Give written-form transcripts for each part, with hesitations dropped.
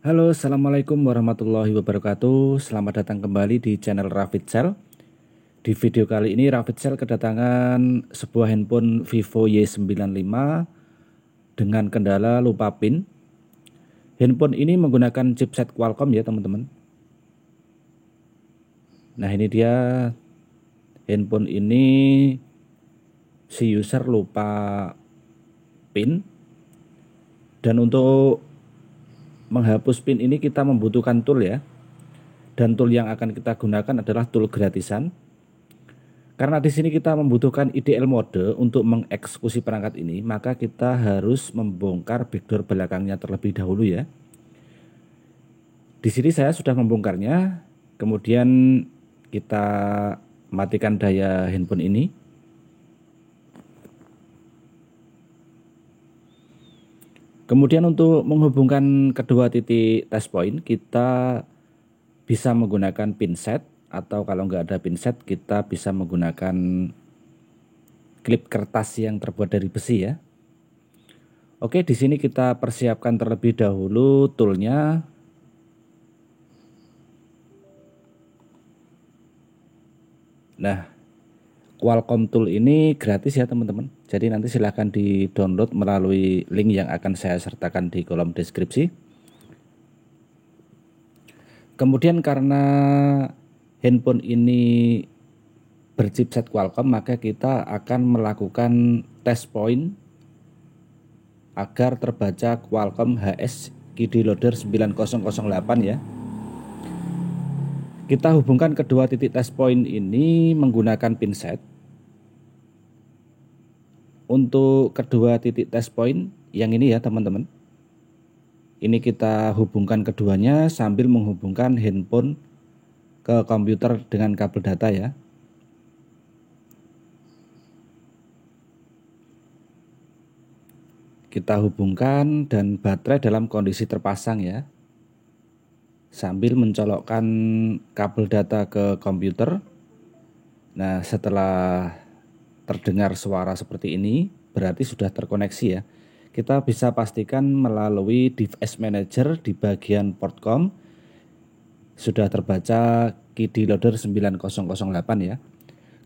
Halo, Assalamualaikum warahmatullahi wabarakatuh. Selamat datang kembali di channel Rafitsel. Di video kali ini Rafitsel kedatangan sebuah handphone Vivo Y95 dengan kendala lupa PIN. Handphone ini menggunakan chipset Qualcomm ya teman-teman. Nah ini dia handphone ini, si user lupa PIN. Dan untuk menghapus PIN ini kita membutuhkan tool ya. Dan tool yang akan kita gunakan adalah tool gratisan. Karena di sini kita membutuhkan IDL mode untuk mengeksekusi perangkat ini, maka kita harus membongkar backdoor belakangnya terlebih dahulu ya. Di sini saya sudah membongkarnya, kemudian kita matikan daya handphone ini. Kemudian untuk menghubungkan kedua titik test point, kita bisa menggunakan pinset, atau kalau nggak ada pinset kita bisa menggunakan klip kertas yang terbuat dari besi ya. Oke, di sini kita persiapkan terlebih dahulu toolnya. Nah, Qualcomm tool ini gratis ya teman-teman. Jadi nanti silahkan di-download melalui link yang akan saya sertakan di kolom deskripsi. Kemudian karena handphone ini berchipset Qualcomm, maka kita akan melakukan test point agar terbaca Qualcomm HS KD Loader 9008 ya. Kita hubungkan kedua titik test point ini menggunakan pinset. Untuk kedua titik test point yang ini ya teman-teman, ini kita hubungkan keduanya sambil menghubungkan handphone ke komputer dengan kabel data ya. Kita hubungkan dan baterai dalam kondisi terpasang ya, sambil mencolokkan kabel data ke komputer. Nah, setelah terdengar suara seperti ini, berarti sudah terkoneksi ya. Kita bisa pastikan melalui device manager di bagian portcom sudah terbaca KD Loader 9008 ya.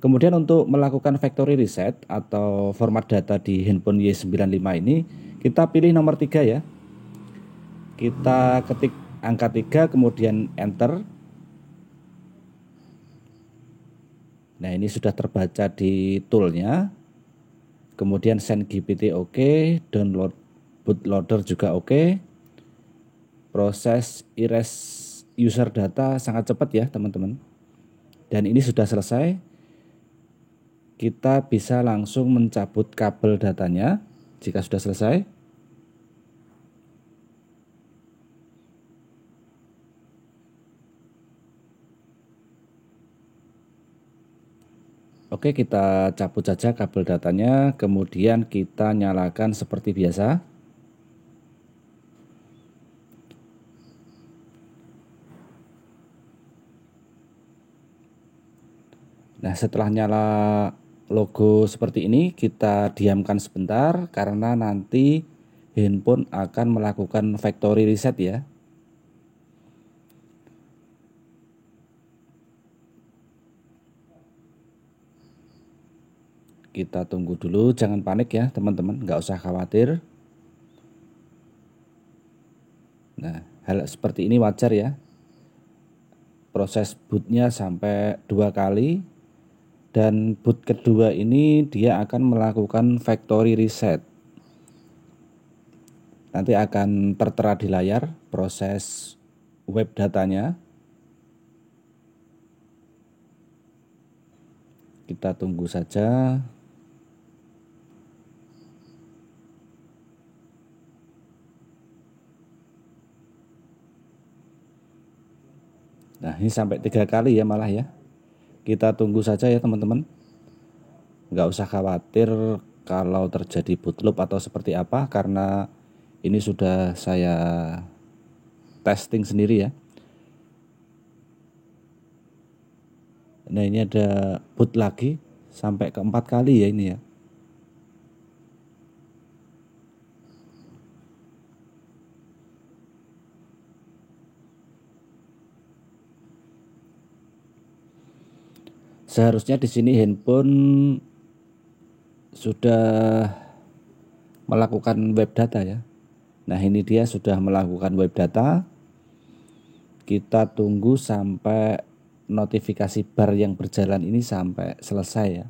Kemudian untuk melakukan factory reset atau format data di handphone Y95 ini, kita pilih nomor 3 ya. Kita ketik angka 3 kemudian enter. Nah, ini sudah terbaca di toolnya. Kemudian send GPT oke, download bootloader juga oke. Proses erase user data sangat cepat ya teman-teman. Dan ini sudah selesai. Kita bisa langsung mencabut kabel datanya jika sudah selesai. Oke, kita cabut saja kabel datanya, kemudian kita nyalakan seperti biasa. Nah, setelah nyala logo seperti ini, kita diamkan sebentar karena nanti handphone akan melakukan factory reset ya. Kita tunggu dulu, jangan panik ya teman-teman, nggak usah khawatir. Nah, hal seperti ini wajar ya. Proses bootnya sampai 2 kali. Dan boot kedua ini dia akan melakukan factory reset. Nanti akan tertera di layar proses web datanya. Kita tunggu saja. Nah, ini sampai 3 kali ya malah ya. Kita tunggu saja ya teman-teman. Nggak usah khawatir kalau terjadi bootloop atau seperti apa, karena ini sudah saya testing sendiri ya. Nah, ini ada boot lagi sampai ke 4 kali ya ini ya. Seharusnya di sini handphone sudah melakukan web data ya. Nah, ini dia sudah melakukan web data. Kita tunggu sampai notifikasi bar yang berjalan ini sampai selesai ya.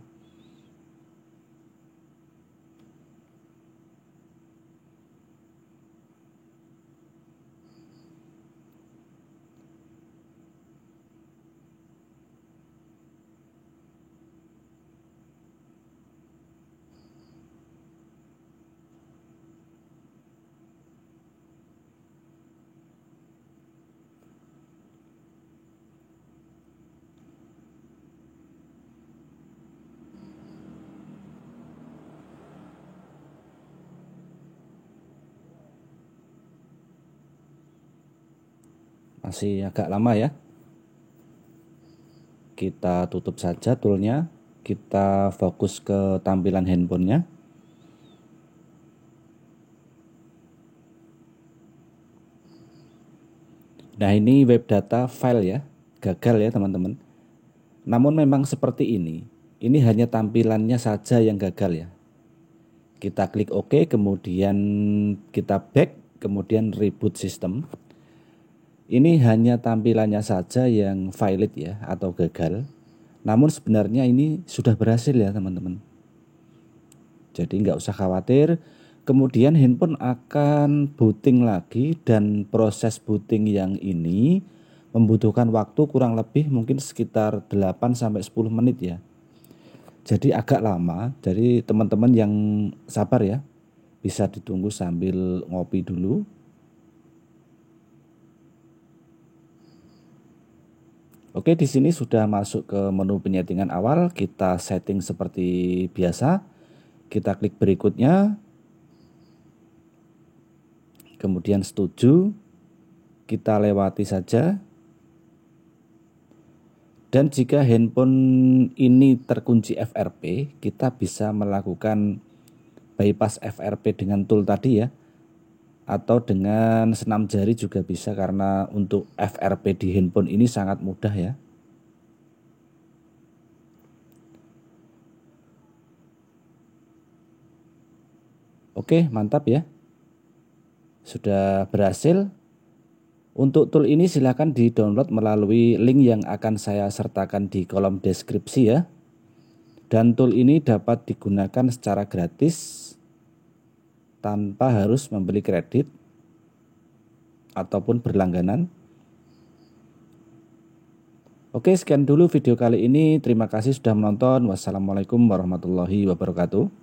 Masih agak lama ya. Kita tutup saja toolnya. Kita fokus ke tampilan handphonenya. Nah, ini web data file ya. Gagal ya teman-teman. Namun memang seperti ini. Ini hanya tampilannya saja yang gagal ya. Kita klik OK, kemudian kita back, kemudian reboot sistem. Ini hanya tampilannya saja yang valid ya atau gagal. Namun sebenarnya ini sudah berhasil ya teman-teman. Jadi nggak usah khawatir. Kemudian handphone akan booting lagi, dan proses booting yang ini membutuhkan waktu kurang lebih mungkin sekitar 8-10 menit ya. Jadi agak lama. Jadi teman-teman yang sabar ya. Bisa ditunggu sambil ngopi dulu. Oke, di sini sudah masuk ke menu penyetingan awal. Kita setting seperti biasa. Kita klik berikutnya. Kemudian setuju. Kita lewati saja. Dan jika handphone ini terkunci FRP, kita bisa melakukan bypass FRP dengan tool tadi ya. Atau dengan senam jari juga bisa, karena untuk FRP di handphone ini sangat mudah ya. Oke, mantap ya. Sudah berhasil. Untuk tool ini silakan di-download melalui link yang akan saya sertakan di kolom deskripsi ya. Dan tool ini dapat digunakan secara gratis tanpa harus membeli kredit ataupun berlangganan. Oke, sekian dulu video kali ini. Terima kasih sudah menonton. Wassalamualaikum warahmatullahi wabarakatuh.